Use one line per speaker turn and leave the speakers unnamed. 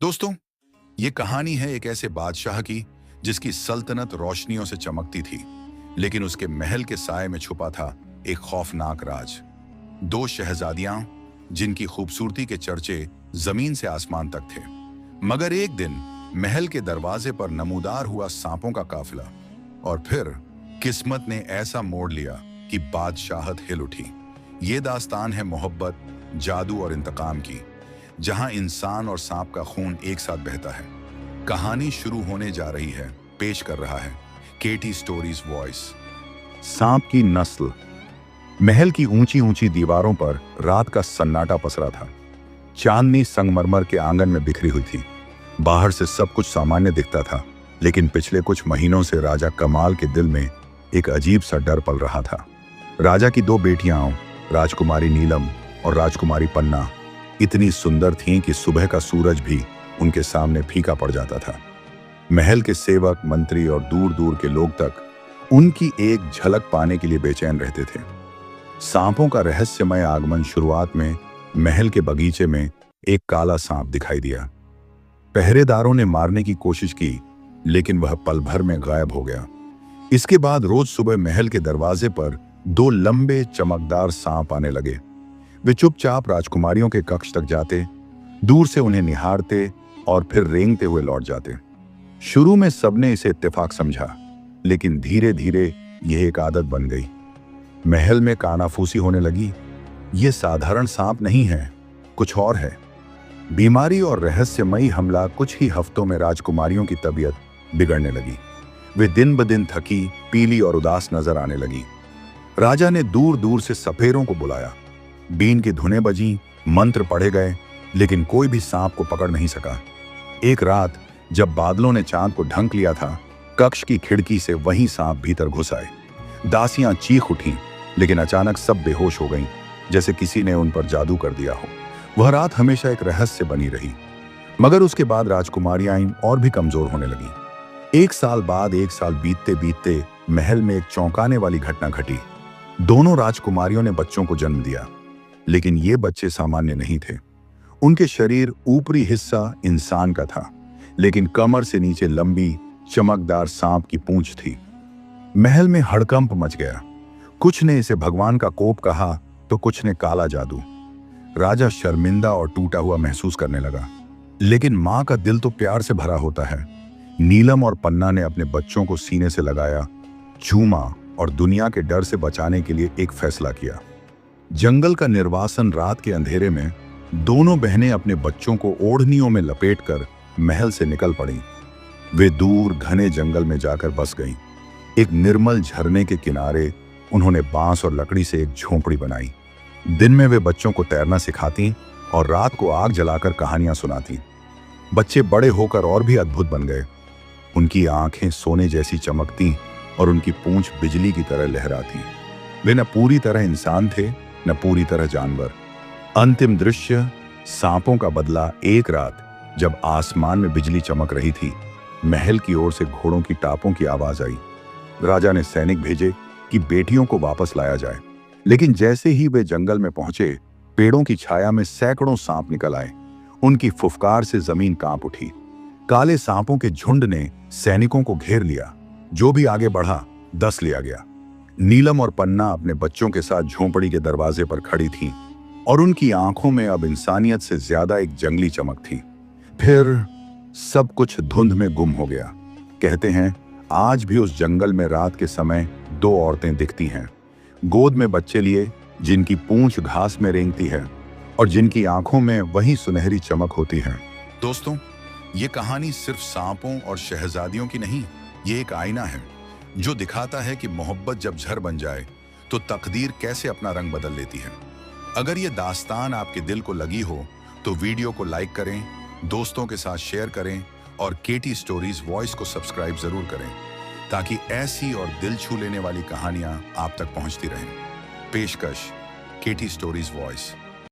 दोस्तों, ये कहानी है एक ऐसे बादशाह की जिसकी सल्तनत रोशनियों से चमकती थी, लेकिन उसके महल के साए में छुपा था एक खौफनाक राज। दो शहजादियां जिनकी खूबसूरती के चर्चे जमीन से आसमान तक थे। मगर एक दिन महल के दरवाजे पर नमूदार हुआ सांपों का काफिला, और फिर किस्मत ने ऐसा मोड़ लिया कि बादशाहत हिल उठी। ये दास्तान है मोहब्बत, जादू और इंतकाम की, जहां इंसान और सांप का खून एक साथ बहता है। कहानी शुरू होने जा रही है। पेश कर रहा है केटी स्टोरीज वॉइस। सांप की नस्ल। महल की ऊंची ऊंची दीवारों पर रात का सन्नाटा पसरा था। चांदनी संगमरमर के आंगन में बिखरी हुई थी। बाहर से सब कुछ सामान्य दिखता था, लेकिन पिछले कुछ महीनों से राजा कमाल के दिल में एक अजीब सा डर पल रहा था। राजा की दो बेटियां, राजकुमारी नीलम और राजकुमारी पन्ना, इतनी सुंदर थीं कि सुबह का सूरज भी उनके सामने फीका पड़ जाता था। महल के सेवक, मंत्री और दूर दूर के लोग तक उनकी एक झलक पाने के लिए बेचैन रहते थे। सांपों का रहस्यमय आगमन। शुरुआत में महल के बगीचे में एक काला सांप दिखाई दिया। पहरेदारों ने मारने की कोशिश की, लेकिन वह पल भर में गायब हो गया। इसके बाद रोज सुबह महल के दरवाजे पर दो लंबे चमकदार सांप आने लगे। वे चुपचाप राजकुमारियों के कक्ष तक जाते, दूर से उन्हें निहारते और फिर रेंगते हुए लौट जाते। शुरू में सबने इसे इत्तेफाक समझा, लेकिन धीरे धीरे यह एक आदत बन गई। महल में कानाफूसी होने लगी। ये साधारण सांप नहीं है, कुछ और है। बीमारी और रहस्यमयी हमला। कुछ ही हफ्तों में राजकुमारियों की तबीयत बिगड़ने लगी। वे दिन ब दिन थकी, पीली और उदास नजर आने लगी। राजा ने दूर दूर से सपेरों को बुलाया। बीन की धुनें बजी, मंत्र पढ़े गए, लेकिन कोई भी सांप को पकड़ नहीं सका। एक रात जब बादलों ने चांद को ढंक लिया था, कक्ष की खिड़की से वही सांप भीतर घुस आए। दासियां चीख उठीं, लेकिन अचानक सब बेहोश हो गईं, जैसे किसी ने उन पर जादू कर दिया हो। वह रात हमेशा एक रहस्य बनी रही। मगर उसके बाद राजकुमारियां और भी कमजोर होने लगीं। एक साल बाद एक साल बीतते बीतते महल में एक चौंकाने वाली घटना घटी। दोनों राजकुमारियों ने बच्चों को जन्म दिया, लेकिन ये बच्चे सामान्य नहीं थे। उनके शरीर ऊपरी हिस्सा इंसान का था, लेकिन कमर से नीचे लंबी चमकदार सांप की पूंछ थी। महल में हड़कंप मच गया। कुछ ने इसे भगवान का कोप कहा, तो कुछ ने काला जादू। राजा शर्मिंदा और टूटा हुआ महसूस करने लगा, लेकिन मां का दिल तो प्यार से भरा होता है। नीलम और पन्ना ने अपने बच्चों को सीने से लगाया, चूमा और दुनिया के डर से बचाने के लिए एक फैसला किया। जंगल का निर्वासन। रात के अंधेरे में दोनों बहनें अपने बच्चों को ओढ़नियों में लपेटकर महल से निकल पड़ीं। वे दूर घने जंगल में जाकर बस गईं। एक निर्मल झरने के किनारे उन्होंने बांस और लकड़ी से एक झोंपड़ी बनाई। दिन में वे बच्चों को तैरना सिखाती और रात को आग जलाकर कहानियां सुनाती। बच्चे बड़े होकर और भी अद्भुत बन गए। उनकी आंखें सोने जैसी चमकती और उनकी पूंछ बिजली की तरह लहराती। वे न पूरी तरह इंसान थे, न पूरी तरह जानवर। अंतिम दृश्य, सांपों का बदला। एक रात जब आसमान में बिजली चमक रही थी, महल की ओर से घोड़ों की टापों की आवाज आई। राजा ने सैनिक भेजे कि बेटियों को वापस लाया जाए, लेकिन जैसे ही वे जंगल में पहुंचे, पेड़ों की छाया में सैकड़ों सांप निकल आए। उनकी फुफकार से जमीन कांप उठी। काले सांपों के झुंड ने सैनिकों को घेर लिया। जो भी आगे बढ़ा, दस लिया गया। नीलम और पन्ना अपने बच्चों के साथ झोंपड़ी के दरवाजे पर खड़ी थीं, और उनकी आंखों में अब इंसानियत से ज्यादा एक जंगली चमक थी। फिर सब कुछ धुंध में गुम हो गया। कहते हैं आज भी उस जंगल में रात के समय दो औरतें दिखती हैं, गोद में बच्चे लिए, जिनकी पूंछ घास में रेंगती है और जिनकी आंखों में वही सुनहरी चमक होती है। दोस्तों, ये कहानी सिर्फ सांपों और शहजादियों की नहीं, ये एक आईना है जो दिखाता है कि मोहब्बत जब झर बन जाए तो तकदीर कैसे अपना रंग बदल लेती है। अगर ये दास्तान आपके दिल को लगी हो तो वीडियो को लाइक करें, दोस्तों के साथ शेयर करें और केटी स्टोरीज वॉइस को सब्सक्राइब जरूर करें, ताकि ऐसी और दिल छू लेने वाली कहानियां आप तक पहुंचती रहें। पेशकश केटी स्टोरीज वॉइस।